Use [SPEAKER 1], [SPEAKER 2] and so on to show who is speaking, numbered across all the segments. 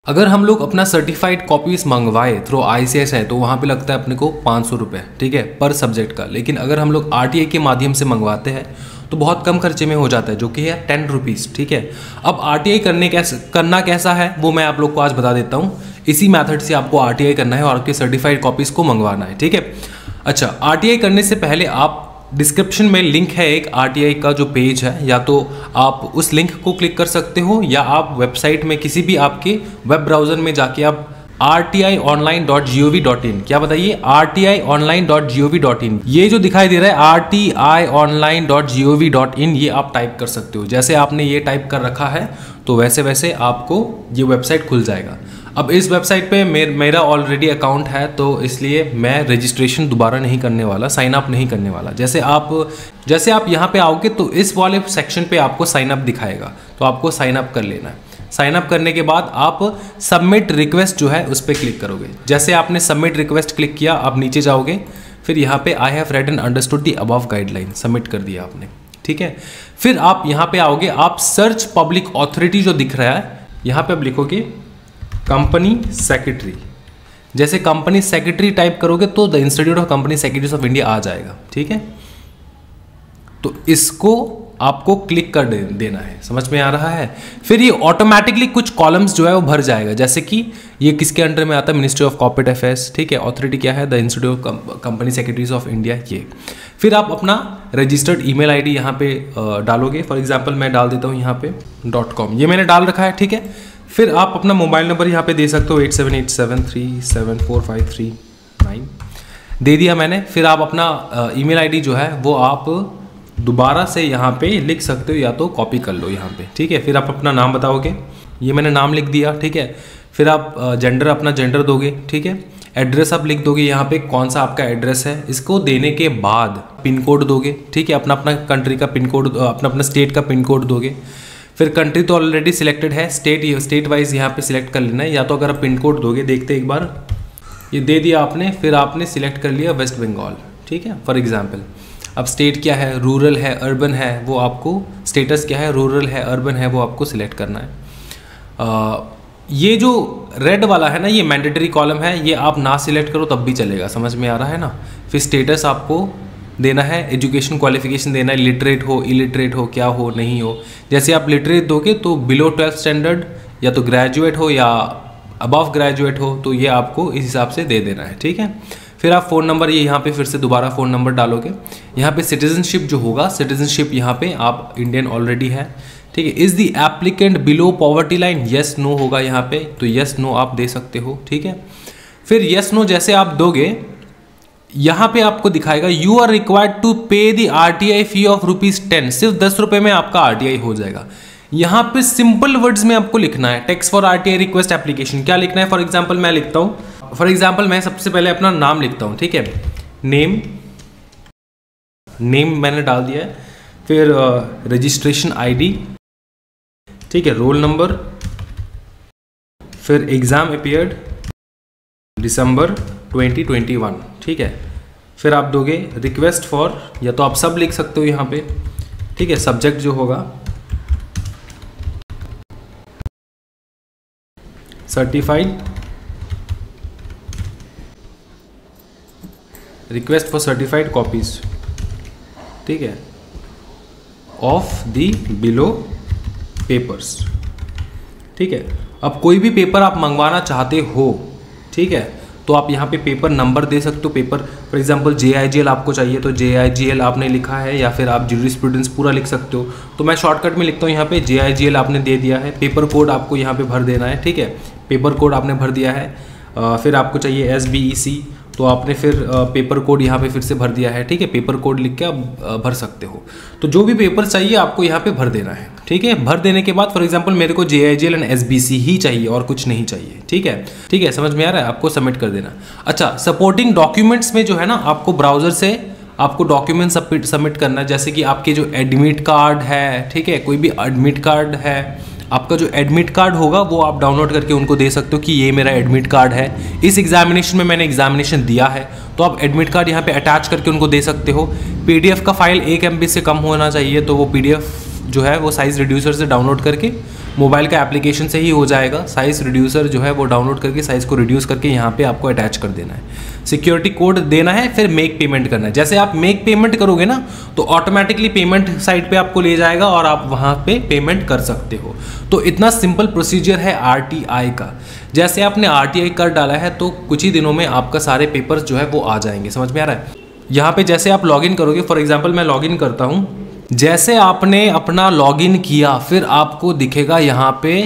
[SPEAKER 1] अगर हम लोग अपना सर्टिफाइड कॉपीज मंगवाए थ्रू ICSI तो वहाँ पे लगता है अपने को 500 रुपये, ठीक है, पर सब्जेक्ट का। लेकिन अगर हम लोग RTI के माध्यम से मंगवाते हैं तो बहुत कम खर्चे में हो जाता है, जो कि है 10 रुपीज़, ठीक है। अब RTI करना कैसा है वो मैं आप लोग को आज बता देता हूँ। इसी मैथड से आपको RTI करना है और आपके सर्टिफाइड कॉपीज़ को मंगवाना है, ठीक है। अच्छा, RTI करने से पहले आप डिस्क्रिप्शन में लिंक है एक RTI का जो पेज है, या तो आप उस लिंक को क्लिक कर सकते हो या आप वेबसाइट में किसी भी आपके वेब ब्राउज़र में जाके आप rtionline.gov.in, क्या बताइए, rtionline.gov.in, ये जो दिखाई दे रहा है rtionline.gov.in, ये आप टाइप कर सकते हो। जैसे आपने ये टाइप कर रखा है तो वैसे वैसे आपको ये वेबसाइट खुल जाएगा। अब इस वेबसाइट पे मेरा ऑलरेडी अकाउंट है, तो इसलिए मैं रजिस्ट्रेशन दोबारा नहीं करने वाला, साइन अप नहीं करने वाला। जैसे आप यहाँ पे आओगे तो इस वाले सेक्शन पे आपको साइन अप दिखाएगा, तो आपको साइन अप कर लेना है। साइन अप करने के बाद आप सबमिट रिक्वेस्ट जो है उस पर क्लिक करोगे। जैसे आपने सबमिट रिक्वेस्ट क्लिक किया, आप नीचे जाओगे, फिर यहाँ पे I have read and understood the above guideline, submit कर दिया आपने, ठीक है। फिर आप यहाँ पे आओगे, आप सर्च पब्लिक ऑथोरिटी जो दिख रहा है यहाँ पे आप लिखोगे कंपनी सेक्रेटरी। जैसे कंपनी सेक्रेटरी टाइप करोगे तो the Institute of Company Secretaries of India आ जाएगा, ठीक है। तो इसको आपको क्लिक कर देना है, समझ में आ रहा है। फिर ये ऑटोमेटिकली कुछ कॉलम्स जो है वो भर जाएगा, जैसे कि ये किसके अंडर में आता है, मिनिस्ट्री ऑफ कॉर्पोरेट अफेयर्स, ठीक है। ऑथोरिटी क्या है, the Institute of Company Secretaries of India, ये। फिर आप अपना रजिस्टर्ड ईमेल आईडी यहाँ पे डालोगे। फॉर एग्जांपल मैं डाल देता हूँ यहाँ पे .com, ये मैंने डाल रखा है, ठीक है। फिर आप अपना मोबाइल नंबर यहाँ पे दे सकते हो 8787374539 दे दिया मैंने। फिर आप अपना ईमेल आईडी जो है वो आप दोबारा से यहाँ पे लिख सकते हो, या तो कॉपी कर लो यहाँ पे, ठीक है। फिर आप अपना नाम बताओगे, ये मैंने नाम लिख दिया, ठीक है। फिर आप जेंडर, अपना जेंडर दोगे, ठीक है। एड्रेस आप लिख दोगे यहाँ पे, कौन सा आपका एड्रेस है। इसको देने के बाद पिन कोड दोगे, ठीक है, अपना अपना कंट्री का पिन कोड, अपना अपना स्टेट का पिन कोड दोगे। फिर कंट्री तो ऑलरेडी सिलेक्टेड है, स्टेट वाइज यहाँ पे सिलेक्ट कर लेना है, या तो अगर आप पिन कोड दोगे, देखते एक बार, ये दे दिया आपने। फिर आपने सिलेक्ट कर लिया वेस्ट बंगाल, ठीक है, फॉर एग्जाम्पल। अब स्टेट क्या है, रूरल है, अर्बन है, वो आपको स्टेटस क्या है, रूरल है, अर्बन है, वो आपको सिलेक्ट करना है। ये जो रेड वाला है ना, ये मैंडेटरी कॉलम है, ये आप ना सिलेक्ट करो तब भी चलेगा, समझ में आ रहा है ना। फिर स्टेटस आपको देना है, एजुकेशन क्वालिफिकेशन देना है, लिटरेट हो, इलिटरेट हो, क्या हो, नहीं हो। जैसे आप लिटरेट दोगे तो बिलो 12th स्टैंडर्ड, या तो ग्रेजुएट हो या अबव ग्रेजुएट हो, तो ये आपको इस हिसाब से दे देना है, ठीक है। फिर आप फ़ोन नंबर, ये यहाँ पे फिर से दोबारा फ़ोन नंबर डालोगे। यहाँ पे सिटीजनशिप जो होगा, सिटीजनशिप यहाँ पे आप इंडियन ऑलरेडी है, ठीक है। Is the applicant below poverty line, yes no होगा यहाँ पे, तो येस नो आप दे सकते हो, ठीक है। फिर येस नो जैसे आप दोगे, यहाँ पे आपको दिखाएगा यू आर रिक्वायर्ड टू पे द RTI फी ऑफ ₹10, सिर्फ 10 रुपये में आपका RTI हो जाएगा। यहाँ पे सिंपल वर्ड्स में आपको लिखना है, text for RTI request application, क्या लिखना है। फॉर एग्जाम्पल मैं लिखता हूँ, मैं सबसे पहले अपना नाम लिखता हूँ, ठीक है, नेम मैंने डाल दिया है। फिर रजिस्ट्रेशन ID, ठीक है, रोल नंबर, फिर एग्जाम अपीयर्ड दिसंबर 2021, ठीक है। फिर आप दोगे रिक्वेस्ट फॉर, या तो आप सब लिख सकते हो यहाँ पे, ठीक है। सब्जेक्ट जो होगा certified, request for certified copies, ठीक है, ऑफ द बिलो पेपर्स, ठीक है। अब कोई भी पेपर आप मंगवाना चाहते हो, ठीक है, तो आप यहाँ पे पेपर नंबर दे सकते हो। पेपर फॉर एग्जांपल JIGL आपको चाहिए तो JIGL आपने लिखा है, या फिर आप ज्यूरिस्प्रूडेंस पूरा लिख सकते हो, तो मैं शॉर्टकट में लिखता हूँ यहाँ पे JIGL आपने दे दिया है। पेपर कोड आपको यहाँ पे भर देना है, ठीक है, पेपर कोड आपने भर दिया है। फिर आपको चाहिए SBEC, तो आपने फिर पेपर कोड यहाँ पे फिर से भर दिया है, ठीक है। पेपर कोड लिख के आप भर सकते हो, तो जो भी पेपर चाहिए आपको यहाँ पे भर देना है, ठीक है। भर देने के बाद फॉर एग्जांपल मेरे को JIGL एंड SBC ही चाहिए और कुछ नहीं चाहिए, ठीक है, ठीक है, समझ में आ रहा है। आपको सबमिट कर देना। अच्छा, सपोर्टिंग डॉक्यूमेंट्स में जो है ना, आपको ब्राउजर से आपको डॉक्यूमेंट सबमिट करना है, जैसे कि आपके जो एडमिट कार्ड है, ठीक है, कोई भी एडमिट कार्ड है, आपका जो एडमिट कार्ड होगा वो आप डाउनलोड करके उनको दे सकते हो कि ये मेरा एडमिट कार्ड है, इस एग्जामिनेशन में मैंने एग्जामिनेशन दिया है, तो आप एडमिट कार्ड यहाँ पे अटैच करके उनको दे सकते हो। PDF का फाइल 1 MB से कम होना चाहिए, तो वो PDF जो है वो साइज़ रिड्यूसर से डाउनलोड करके मोबाइल का एप्लीकेशन से ही हो जाएगा। साइज़ रिड्यूसर जो है वो डाउनलोड करके साइज़ को रिड्यूस करके यहाँ पे आपको अटैच कर देना है, सिक्योरिटी कोड देना है, फिर मेक पेमेंट करना है। जैसे आप मेक पेमेंट करोगे ना तो ऑटोमेटिकली पेमेंट साइट पे आपको ले जाएगा और आप वहाँ पे पेमेंट कर सकते हो। तो इतना सिंपल प्रोसीजर है RTI का। जैसे आपने RTI कर डाला है तो कुछ ही दिनों में आपका सारे पेपर्स जो है वो आ जाएंगे। समझ में आ रहा है? यहाँ पे जैसे आप लॉगिन करोगे, फॉर एग्जांपल मैं लॉगिन करता हूँ, जैसे आपने अपना लॉगिन किया फिर आपको दिखेगा यहाँ पे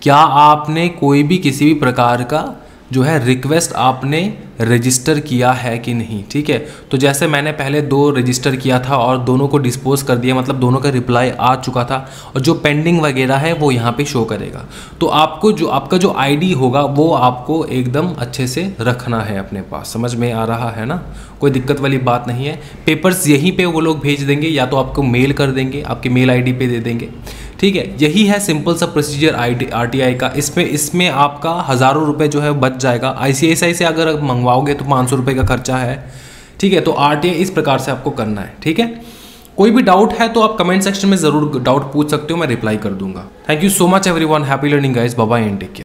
[SPEAKER 1] क्या आपने कोई भी किसी भी प्रकार का जो है रिक्वेस्ट आपने रजिस्टर किया है कि नहीं। ठीक है, तो जैसे मैंने पहले 2 रजिस्टर किया था और दोनों को डिस्पोज कर दिया, मतलब दोनों का रिप्लाई आ चुका था और जो पेंडिंग वगैरह है वो यहाँ पे शो करेगा। तो आपको जो आपका जो ID होगा वो आपको एकदम अच्छे से रखना है अपने पास। समझ में आ रहा है ना? कोई दिक्कत वाली बात नहीं है। पेपर्स यहीं पे वो लोग भेज देंगे या तो आपको मेल कर देंगे, आपके मेल ID पे दे देंगे। ठीक है, यही है सिंपल सा प्रोसीजर RTI का। इसमें आपका हज़ारों रुपए जो है बच जाएगा। ICICI से अगर मंगवाओगे तो 500 रुपये का खर्चा है। ठीक है, तो RTI इस प्रकार से आपको करना है। ठीक है, कोई भी डाउट है तो आप कमेंट सेक्शन में ज़रूर डाउट पूछ सकते हो, मैं रिप्लाई कर दूंगा। Thank you so much everyone, happy learning guys, bye bye and take care.